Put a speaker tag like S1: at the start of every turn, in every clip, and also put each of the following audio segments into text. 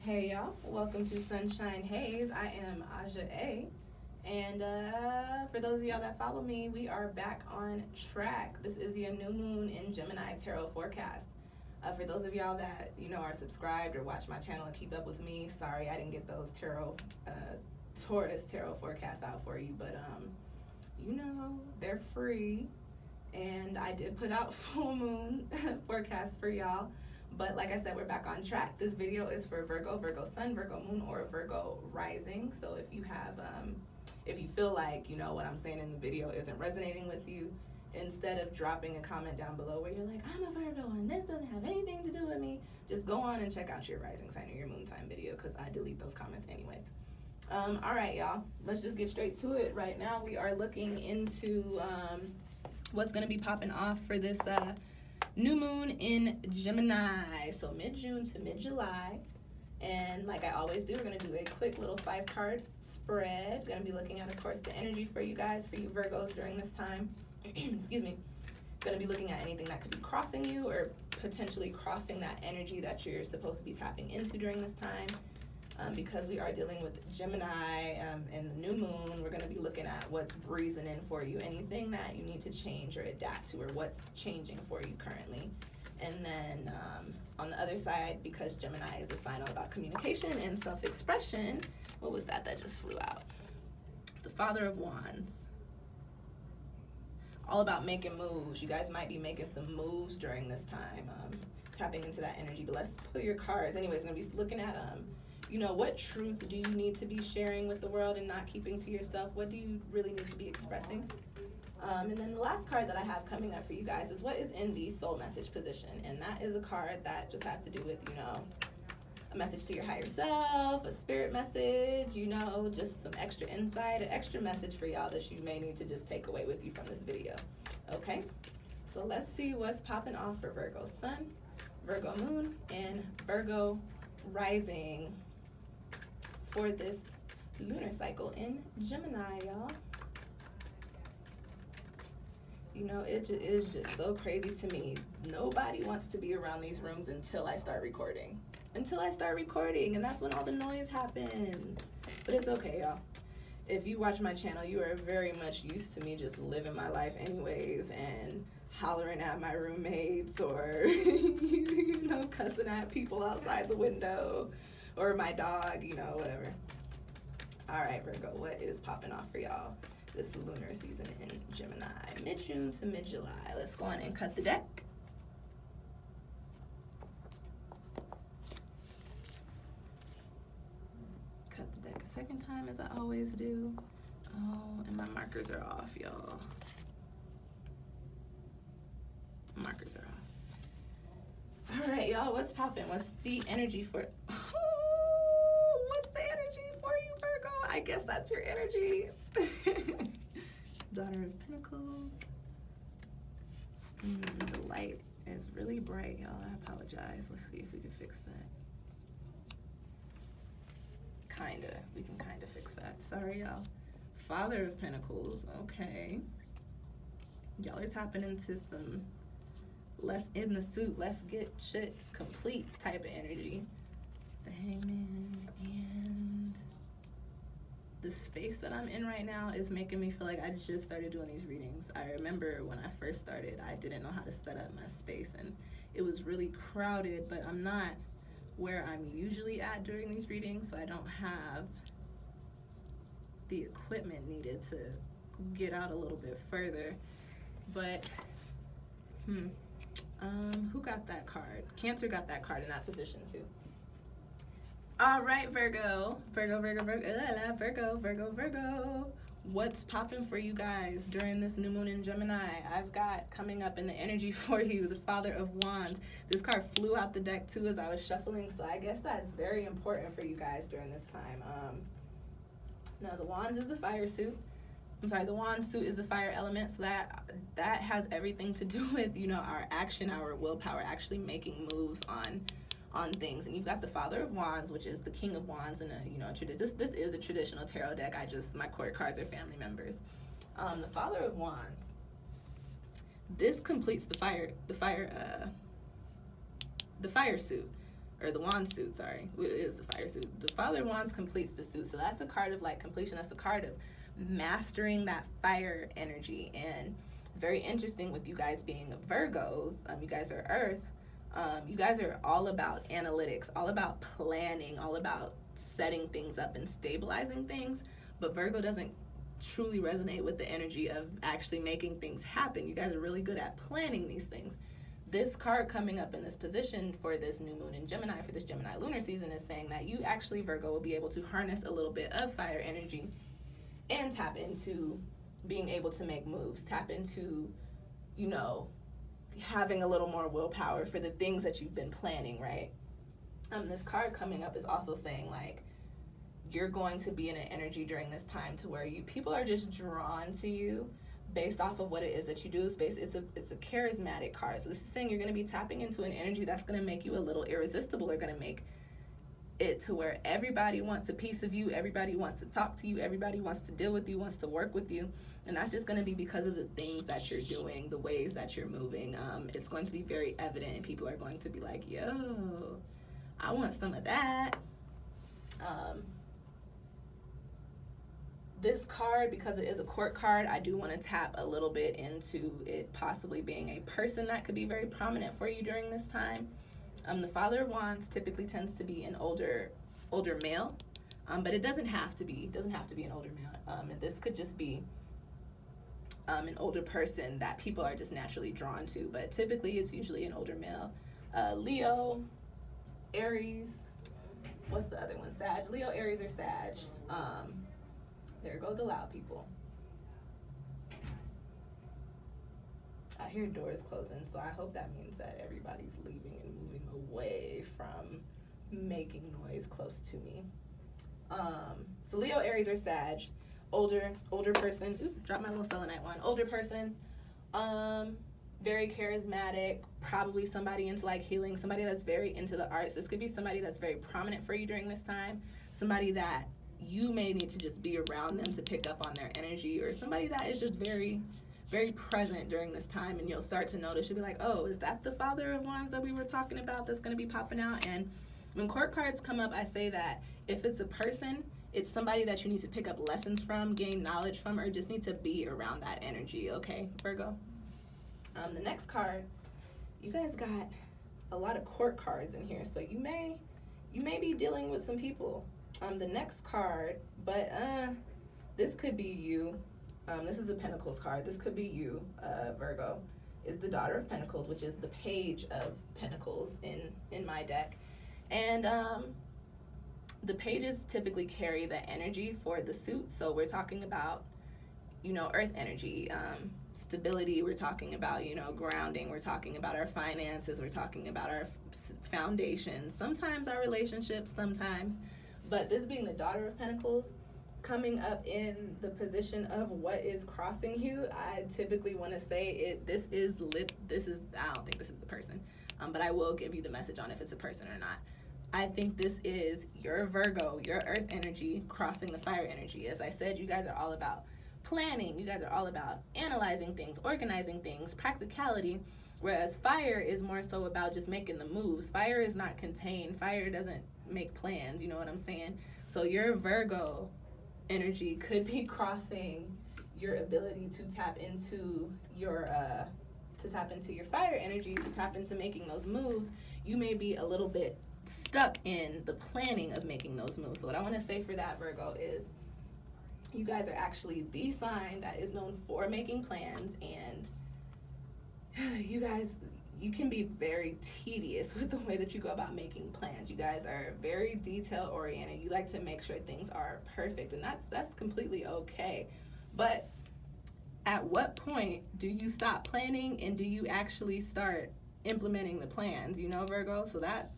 S1: Hey y'all, welcome to Sunshine Haze. I am Aja A. And for those of y'all that follow me, we are back on track. This is your new moon in Gemini tarot forecast. For those of y'all that are subscribed or watch my channel and keep up with me, sorry I didn't get those Taurus tarot forecasts out for you, but they're free. And I did put out full moon forecasts for y'all. But like I said, we're back on track. This video is for Virgo, Virgo Sun, Virgo Moon, or Virgo Rising. So if you have, if you feel like, what I'm saying in the video isn't resonating with you, instead of dropping a comment down below where you're like, I'm a Virgo and this doesn't have anything to do with me, just go on and check out your rising sign or your moon sign video, because I delete those comments anyways. All right, y'all, let's just get straight to it. Right now we are looking into what's going to be popping off for this new moon in Gemini, so mid-June to mid-July. And like I always do, we're going to do a quick little 5-card spread. Going to be looking at, of course, the energy for you guys, for you Virgos during this time. Excuse me. Going to be looking at anything that could be crossing you or potentially crossing that energy that you're supposed to be tapping into during this time. Because we are dealing with Gemini and the new moon, we're going to be looking at what's breezing in for you, anything that you need to change or adapt to, or what's changing for you currently. And then on the other side, because Gemini is a sign all about communication and self-expression, what was that just flew out? It's the Father of Wands. All about making moves. You guys might be making some moves during this time, tapping into that energy. But let's pull your cards. Anyways, we're going to be looking at what truth do you need to be sharing with the world and not keeping to yourself? What do you really need to be expressing? And then the last card that I have coming up for you guys is what is in the soul message position. And that is a card that just has to do with, a message to your higher self, a spirit message, just some extra insight, an extra message for y'all that you may need to just take away with you from this video. Okay? So let's see what's popping off for Virgo Sun, Virgo Moon, and Virgo Rising for this lunar cycle in Gemini, y'all. It is just so crazy to me. Nobody wants to be around these rooms until I start recording. And that's when all the noise happens. But it's okay, y'all. If you watch my channel, you are very much used to me just living my life anyways and hollering at my roommates or, cussing at people outside the window or my dog, whatever. All right, Virgo, what is popping off for y'all this lunar season in Gemini, mid-June to mid-July? Let's go on and cut the deck. Cut the deck a second time, as I always do. Oh, and my markers are off, y'all. Markers are off. All right, y'all, what's popping? What's the energy for... what's the energy for you, Virgo? I guess that's your energy. Daughter of Pentacles. The light is really bright, y'all. I apologize. Let's see if we can fix that. We can kinda fix that. Sorry, y'all. Father of Pentacles. Okay. Y'all are tapping into some less in the suit, let's get shit complete type of energy. The Hangman, and the space that I'm in right now is making me feel like I just started doing these readings. I remember when I first started, I didn't know how to set up my space and it was really crowded, but I'm not where I'm usually at during these readings, so I don't have the equipment needed to get out a little bit further. But who got that card? Cancer got that card in that position too. All right, Virgo. What's popping for you guys during this new moon in Gemini? I've got coming up in the energy for you, the Father of Wands. This card flew out the deck too as I was shuffling, so I guess that's very important for you guys during this time. Now the Wands is the fire suit. The wand suit is the fire element, so that has everything to do with, our action, our willpower, actually making moves on things. And you've got the Father of Wands, which is the King of Wands, and this is a traditional tarot deck. My court cards are family members. The Father of Wands. This completes the fire suit. or the wand suit, sorry, it is the fire suit. The Father of Wands completes the suit, so that's a card of like completion. That's the card of mastering that fire energy. And very interesting with you guys being Virgos, you guys are Earth. You guys are all about analytics, all about planning, all about setting things up and stabilizing things. But Virgo doesn't truly resonate with the energy of actually making things happen. You guys are really good at planning these things. This card coming up in this position for this new moon in Gemini, for this Gemini lunar season, is saying that you actually, Virgo, will be able to harness a little bit of fire energy and tap into being able to make moves, tap into, you know, having a little more willpower for the things that you've been planning, right? This card coming up is also saying, like, you're going to be in an energy during this time to where people are just drawn to you based off of what it is that you do. It's a charismatic card. So this is saying you're going to be tapping into an energy that's going to make you a little irresistible, or going to make it to where everybody wants a piece of you, everybody wants to talk to you, everybody wants to deal with you, wants to work with you. And that's just going to be because of the things that you're doing, the ways that you're moving. It's going to be very evident, and people are going to be like, yo, I want some of that. This card, because it is a court card, I do want to tap a little bit into it possibly being a person that could be very prominent for you during this time. The Father of Wands typically tends to be an older male, but it doesn't have to be. It doesn't have to be an older male. And this could just be an older person that people are just naturally drawn to. But typically, it's usually an older male. Leo, Aries. What's the other one? Sag. Leo, Aries, or Sag. There go the loud people. I hear doors closing, so I hope that means that everybody's leaving and moving away from making noise close to me. So Leo, Aries, or Sag, older person. Ooh, drop my little selenite one. Older person, very charismatic, probably somebody into like healing, somebody that's very into the arts. This could be somebody that's very prominent for you during this time, somebody that you may need to just be around them to pick up on their energy, or somebody that is just very, very present during this time. And you'll start to notice, you'll be like, oh, is that the Father of Wands that we were talking about that's going to be popping out? And when court cards come up, I say that if it's a person, it's somebody that you need to pick up lessons from, gain knowledge from, or just need to be around that energy, okay, Virgo? The next card, you guys got a lot of court cards in here, so you may be dealing with some people. The next card, but this could be you. This is a Pentacles card. This could be you, Virgo. Is the Daughter of Pentacles, which is the Page of Pentacles in my deck. And the pages typically carry the energy for the suit. So we're talking about, you know, earth energy, stability. We're talking about, you know, grounding. We're talking about our finances. We're talking about our foundation. Sometimes our relationships, sometimes. But this being the Daughter of Pentacles, coming up in the position of what is crossing you, I typically want to say I don't think this is a person, but I will give you the message on if it's a person or not. I think this is your Virgo, your earth energy crossing the fire energy. As I said, you guys are all about planning. You guys are all about analyzing things, organizing things, practicality, whereas fire is more so about just making the moves. Fire is not contained. Fire doesn't make plans, you know what I'm saying? So your Virgo energy could be crossing your ability to tap into your fire energy, to tap into making those moves. You may be a little bit stuck in the planning of making those moves. So what I want to say for that, Virgo, is you guys are actually the sign that is known for making plans, and you can be very tedious with the way that you go about making plans. You guys are very detail oriented. You like to make sure things are perfect, and that's completely okay. But at what point do you stop planning and do you actually start implementing the plans, you know, Virgo? So that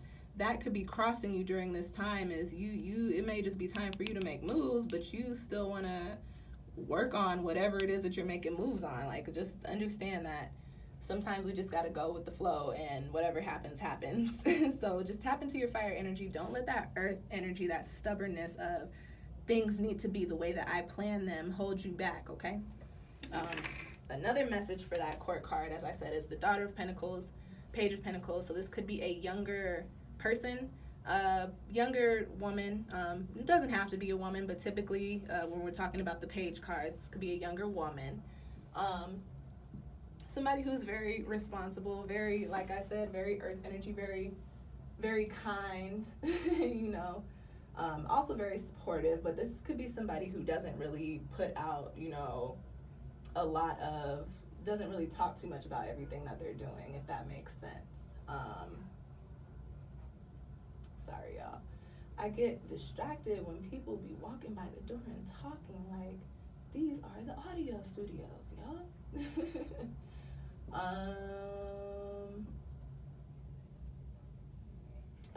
S1: could be crossing you during this time. Is it may just be time for you to make moves, but you still want to work on whatever it is that you're making moves on. Like, just understand that sometimes we just got to go with the flow, and whatever happens, happens. So just tap into your fire energy. Don't let that earth energy, that stubbornness of things need to be the way that I plan them, hold you back, okay? Another message for that court card, as I said, is the Daughter of Pentacles, Page of Pentacles. So this could be a younger person Younger woman. It doesn't have to be a woman, but typically when we're talking about the page cards, this could be a younger woman. Somebody who's very responsible, very, like I said, very earth energy, very, very kind, you know. Also very supportive, but this could be somebody who doesn't really put out, you know, doesn't really talk too much about everything that they're doing, if that makes sense. Sorry, y'all. I get distracted when people be walking by the door and talking like these are the audio studios, y'all.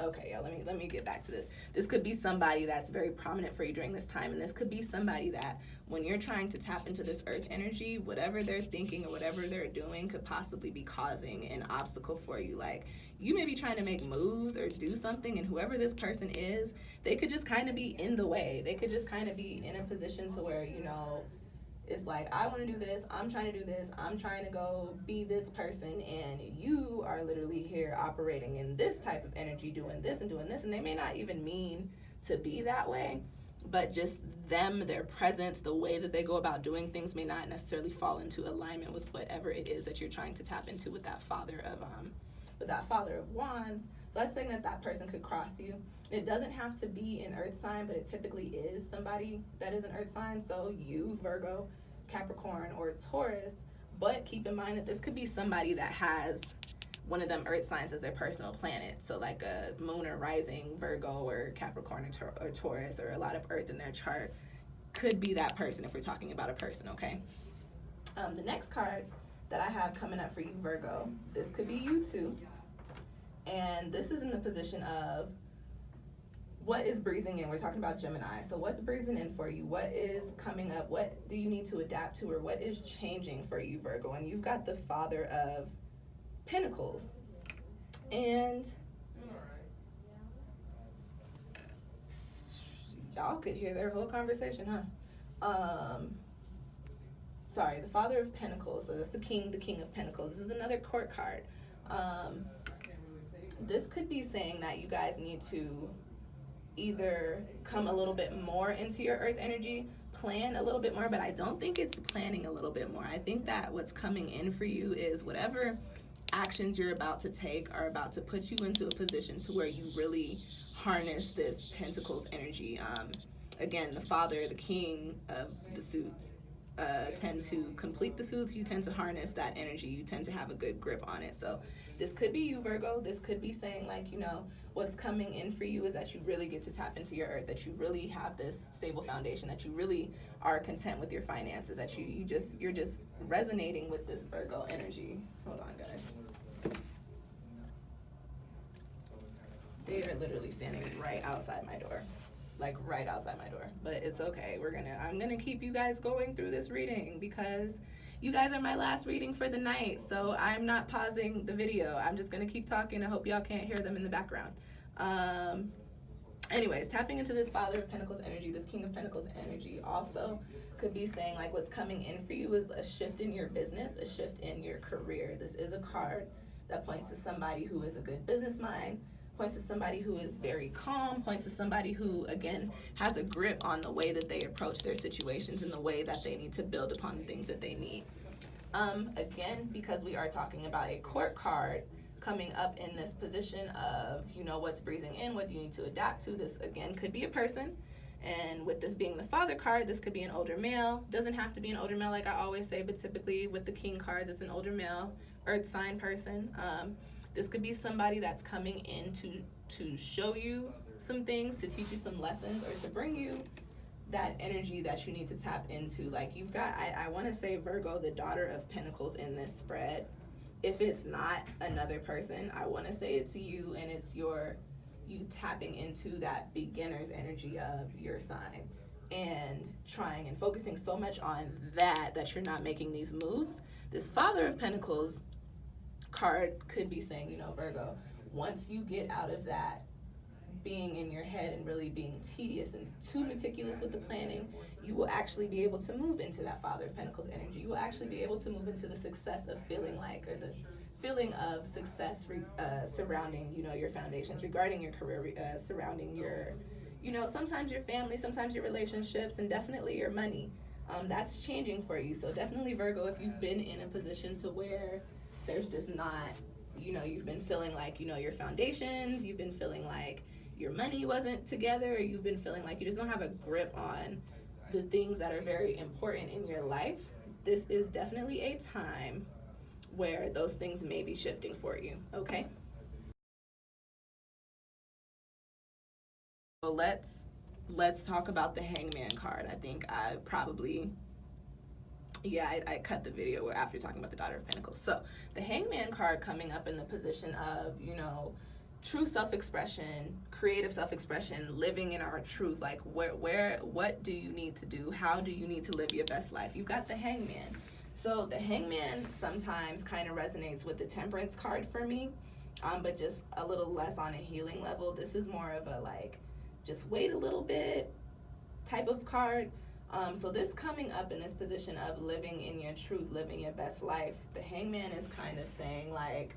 S1: Okay, y'all, let me get back to this. This could be somebody that's very prominent for you during this time, and this could be somebody that when you're trying to tap into this earth energy, whatever they're thinking or whatever they're doing could possibly be causing an obstacle for you. Like, you may be trying to make moves or do something, and whoever this person is, they could just kind of be in the way. They could just kind of be in a position to where, you know, it's like, I want to do this, I'm trying to do this, I'm trying to go be this person, and you are literally here operating in this type of energy, doing this, and they may not even mean to be that way, but just them, their presence, the way that they go about doing things may not necessarily fall into alignment with whatever it is that you're trying to tap into with that Father of Wands. So that's saying that that person could cross you. It doesn't have to be an earth sign, but it typically is somebody that is an earth sign. So you, Virgo, Capricorn, or Taurus. But keep in mind that this could be somebody that has one of them earth signs as their personal planet. So like a moon or rising Virgo or Capricorn or Taurus, or a lot of earth in their chart, could be that person if we're talking about a person, okay? The next card that I have coming up for you, Virgo, this could be you too. And this is in the position of what is breezing in. We're talking about Gemini. So what's breezing in for you? What is coming up? What do you need to adapt to, or what is changing for you, Virgo? And you've got the Father of Pentacles. And y'all could hear their whole conversation, huh? Sorry, the Father of Pentacles. So that's the King of Pentacles. This is another court card. This could be saying that you guys need to either come a little bit more into your earth energy, plan a little bit more, but I don't think it's planning a little bit more. I think that what's coming in for you is whatever actions you're about to take are about to put you into a position to where you really harness this Pentacles energy. Again, the Father, the King of the suits, tend to complete the suits. You tend to harness that energy. You tend to have a good grip on it. So this could be you, Virgo. This could be saying, like, you know, what's coming in for you is that you really get to tap into your earth, that you really have this stable foundation, that you really are content with your finances, that you're just resonating with this Virgo energy. Hold on, guys. They are literally standing right outside my door. Like right outside my door. But it's okay. I'm gonna keep you guys going through this reading because you guys are my last reading for the night. So I'm not pausing the video. I'm just gonna keep talking. I hope y'all can't hear them in the background. Anyways, tapping into this Father of Pentacles energy, this King of Pentacles energy also could be saying, like, what's coming in for you is a shift in your business, a shift in your career. This is a card that points to somebody who is a good business mind, points to somebody who is very calm, points to somebody who, again, has a grip on the way that they approach their situations and the way that they need to build upon the things that they need. Again, because we are talking about a court card coming up in this position of, you know, what's breathing in, what do you need to adapt to. This, again, could be a person. And with this being the Father card, this could be an older male. Doesn't have to be an older male, like I always say, but typically with the King cards, it's an older male, earth sign person. This could be somebody that's coming in to show you some things, to teach you some lessons, or to bring you that energy that you need to tap into. Like, you've got, I want to say, Virgo, the Daughter of Pentacles in this spread. If it's not another person, I want to say it's you, and it's you tapping into that beginner's energy of your sign and trying and focusing so much on that you're not making these moves. This Father of Pentacles card could be saying, you know, Virgo, once you get out of that being in your head and really being tedious and too meticulous with the planning, you will actually be able to move into that Father of Pentacles energy. You will actually be able to move into the success of feeling like, or the feeling of success surrounding, you know, your foundations, regarding your career, surrounding your, you know, sometimes your family, sometimes your relationships, and definitely your money. That's changing for you. So definitely, Virgo, if you've been in a position to where there's just not, you know, you've been feeling like, you know, your foundations, you've been feeling like your money wasn't together, or you've been feeling like you just don't have a grip on the things that are very important in your life, this is definitely a time where those things may be shifting for you, okay? So let's talk about the Hangman card. I think I probably, I cut the video after talking about the Daughter of Pentacles. So the Hangman card coming up in the position of, you know, true self-expression, creative self-expression, living in our truth. Like what do you need to do? How do you need to live your best life? You've got the Hangman. So the Hangman sometimes kind of resonates with the Temperance card for me, but just a little less on a healing level. This is more of a like, just wait a little bit type of card. So this coming up in this position of living in your truth, living your best life, the Hangman is kind of saying like,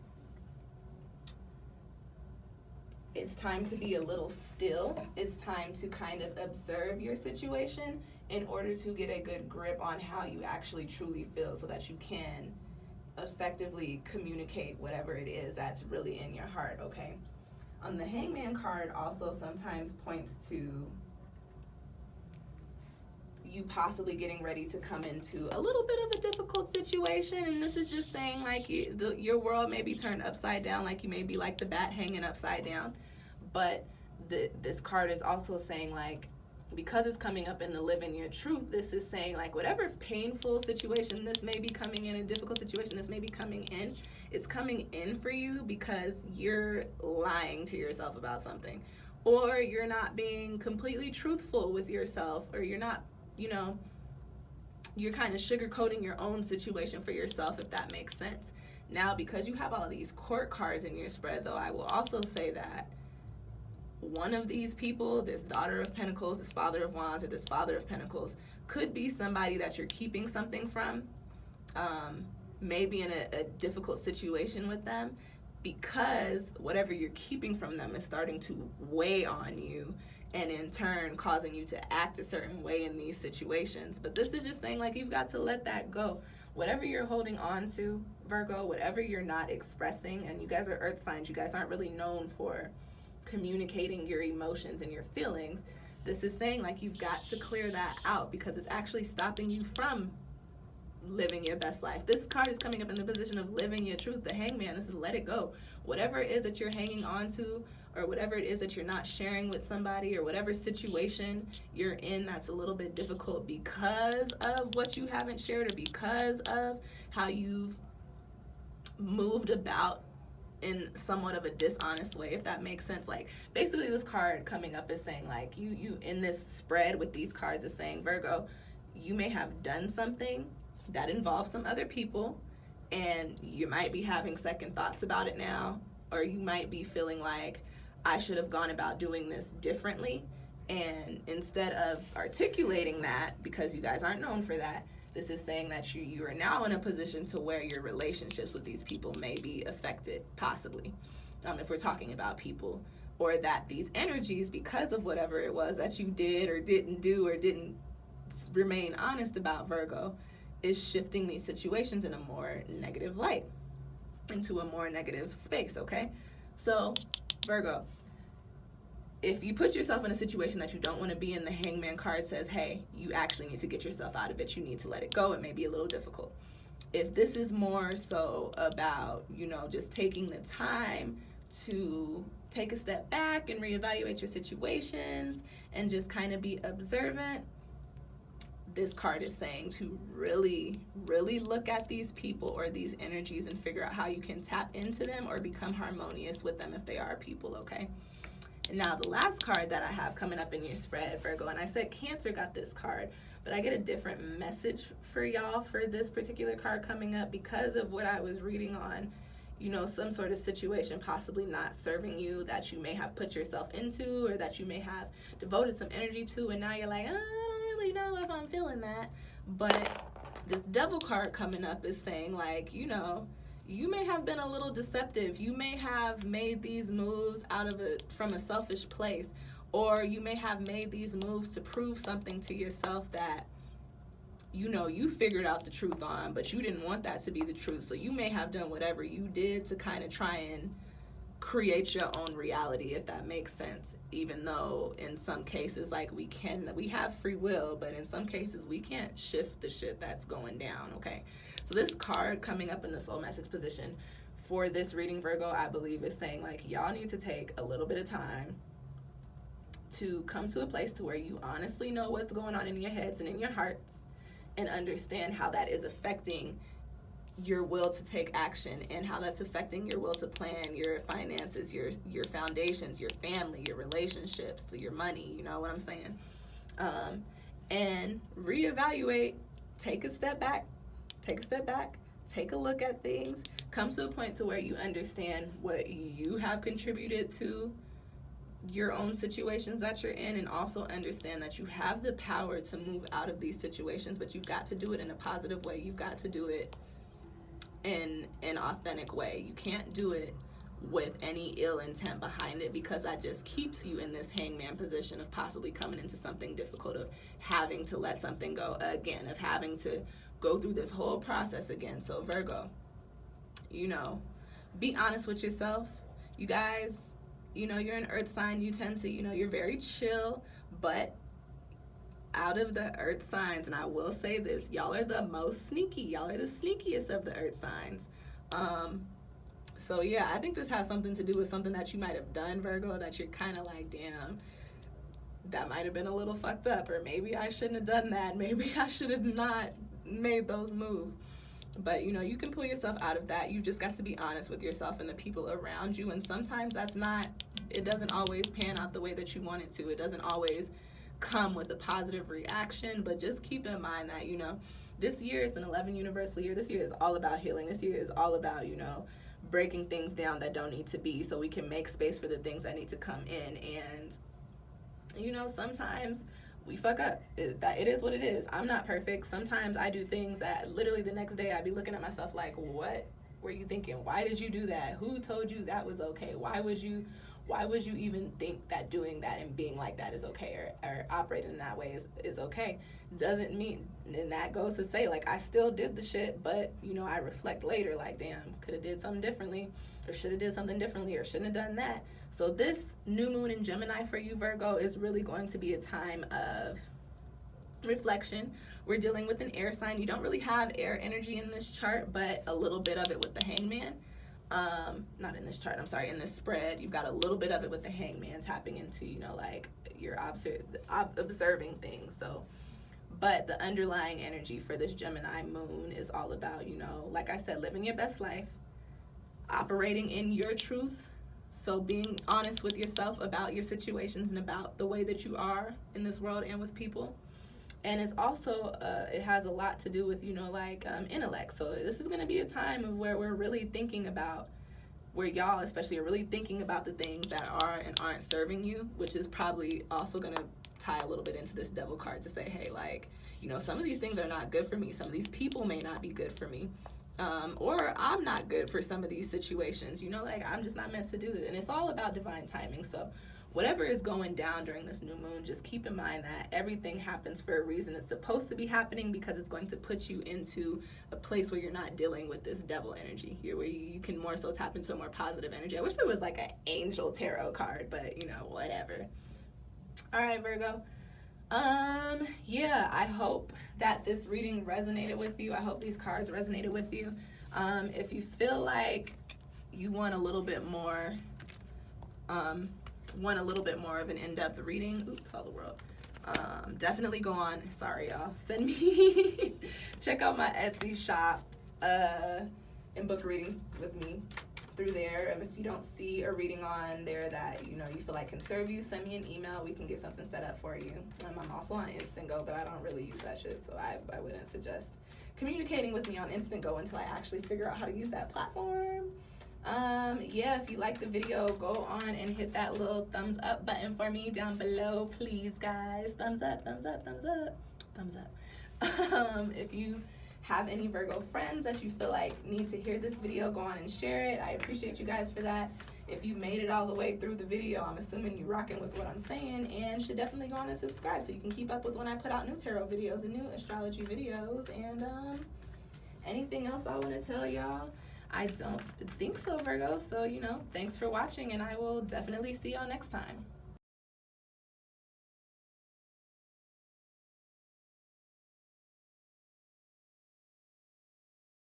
S1: it's time to be a little still. It's time to kind of observe your situation in order to get a good grip on how you actually truly feel, so that you can effectively communicate whatever it is that's really in your heart, okay? The Hangman card also sometimes points to you possibly getting ready to come into a little bit of a difficult situation, and this is just saying like your world may be turned upside down, like you may be like the bat hanging upside down. But this card is also saying like, because it's coming up in the live in your truth, this is saying like whatever painful situation this may be coming in, a difficult situation this may be coming in, it's coming in for you because you're lying to yourself about something, or you're not being completely truthful with yourself, or you're not, you know, you're kind of sugarcoating your own situation for yourself, if that makes sense. Now, because you have all these court cards in your spread, though, I will also say that one of these people, this Daughter of Pentacles, this Father of Wands, or this Father of Pentacles, could be somebody that you're keeping something from, maybe in a difficult situation with them, because whatever you're keeping from them is starting to weigh on you, and in turn causing you to act a certain way in these situations. But this is just saying like, you've got to let that go. Whatever you're holding on to, Virgo, whatever you're not expressing, and you guys are earth signs, you guys aren't really known for communicating your emotions and your feelings. This is saying like, you've got to clear that out, because it's actually stopping you from living your best life. This card is coming up in the position of living your truth. The Hangman, this is let it go. Whatever it is that you're hanging on to, or whatever it is that you're not sharing with somebody, or whatever situation you're in that's a little bit difficult because of what you haven't shared, or because of how you've moved about in somewhat of a dishonest way, if that makes sense. Like, basically this card coming up is saying like, you in this spread with these cards is saying, Virgo, you may have done something that involves some other people, and you might be having second thoughts about it now, or you might be feeling like, I should have gone about doing this differently. And instead of articulating that, because you guys aren't known for that, this is saying that you are now in a position to where your relationships with these people may be affected, possibly, if we're talking about people, or that these energies, because of whatever it was that you did or didn't do or didn't remain honest about, Virgo, is shifting these situations in a more negative light, into a more negative space, okay? So, Virgo, if you put yourself in a situation that you don't want to be in, the Hangman card says, hey, you actually need to get yourself out of it. You need to let it go. It may be a little difficult. If this is more so about, you know, just taking the time to take a step back and reevaluate your situations and just kind of be observant, this card is saying to really, really look at these people or these energies and figure out how you can tap into them or become harmonious with them if they are people, okay? And now the last card that I have coming up in your spread, Virgo, and I said Cancer got this card, but I get a different message for y'all for this particular card coming up because of what I was reading on, you know, some sort of situation possibly not serving you, that you may have put yourself into, or that you may have devoted some energy to, and now you're like, I don't really know if I'm feeling that. But this Devil card coming up is saying like, you know, you may have been a little deceptive. You may have made these moves from a selfish place, or you may have made these moves to prove something to yourself that you figured out the truth on, but you didn't want that to be the truth. So you may have done whatever you did to kind of try and create your own reality, if that makes sense. Even though in some cases, like, we have free will, but in some cases we can't shift the shit that's going down, okay? So this card coming up in the soul message position for this reading, Virgo, I believe is saying, like, y'all need to take a little bit of time to come to a place to where you honestly know what's going on in your heads and in your hearts, and understand how that is affecting your will to take action, and how that's affecting your will to plan your finances, your foundations, your family, your relationships, your money, you know what I'm saying? And reevaluate, take a step back, take a look at things, come to a point to where you understand what you have contributed to your own situations that you're in, and also understand that you have the power to move out of these situations, but you've got to do it in a positive way. You've got to do it in an authentic way. You can't do it with any ill intent behind it, because that just keeps you in this hangman position of possibly coming into something difficult, of having to let something go again, of having to go through this whole process again. So Virgo, be honest with yourself. You guys, you're an earth sign. You tend to, you're very chill, but out of the earth signs, and I will say this, y'all are the most sneaky. Y'all are the sneakiest of the earth signs. So yeah, I think this has something to do with something that you might have done, Virgo, that you're kind of like, damn, that might have been a little fucked up, or maybe I shouldn't have done that. Maybe I should have not made those moves. But you can pull yourself out of that. You just got to be honest with yourself and the people around you. And sometimes it doesn't always pan out the way that you want it to. It doesn't always come with a positive reaction, but just keep in mind that, this year is an 11 universal year. This year is all about healing. This year is all about, breaking things down that don't need to be, so we can make space for the things that need to come in. And, sometimes we fuck up. It is what it is. I'm not perfect. Sometimes I do things that literally the next day I'd be looking at myself like, what were you thinking? Why did you do that? Who told you that was okay? Why would you even think that doing that and being like that is okay, or operating in that way is okay? Doesn't mean, and that goes to say, like, I still did the shit, but, I reflect later, like, damn, could have did something differently, or should have did something differently, or shouldn't have done that. So this new moon in Gemini for you, Virgo, is really going to be a time of reflection. We're dealing with an air sign. You don't really have air energy in this chart, but a little bit of it with the hangman. Not in this chart, I'm sorry, in this spread, you've got a little bit of it with the hangman tapping into, like, you're observing things. So, but the underlying energy for this Gemini moon is all about, like I said, living your best life, operating in your truth. So being honest with yourself about your situations and about the way that you are in this world and with people. And it's also, it has a lot to do with, intellect. So this is going to be a time of where we're really thinking about, where y'all especially are really thinking about the things that are and aren't serving you, which is probably also going to tie a little bit into this devil card to say, hey, like, some of these things are not good for me. Some of these people may not be good for me. Or I'm not good for some of these situations, like, I'm just not meant to do it. And it's all about divine timing. So whatever is going down during this new moon, just keep in mind that everything happens for a reason. It's supposed to be happening because it's going to put you into a place where you're not dealing with this devil energy here, where you can more so tap into a more positive energy. I wish there was like an angel tarot card, but whatever. All right, Virgo. Yeah, I hope that this reading resonated with you. I hope these cards resonated with you. If you feel like you want a little bit more of an in-depth reading, oops, all the world, definitely go on, sorry y'all, send me, check out my Etsy shop, and book a reading with me through there. And if you don't see a reading on there that you feel like can serve you, send me an email. We can get something set up for you. I'm also on Instantgo, but I don't really use that shit, so I wouldn't suggest communicating with me on Instantgo until I actually figure out how to use that platform. Yeah, if you like the video, go on and hit that little thumbs up button for me down below, please, guys. Thumbs up, thumbs up, thumbs up, thumbs up. If you have any Virgo friends that you feel like need to hear this video, go on and share it. I appreciate you guys for that. If you made it all the way through the video, I'm assuming you're rocking with what I'm saying, and should definitely go on and subscribe so you can keep up with when I put out new tarot videos and new astrology videos. And anything else I want to tell y'all? I don't think so, Virgo. So, thanks for watching, and I will definitely see y'all next time.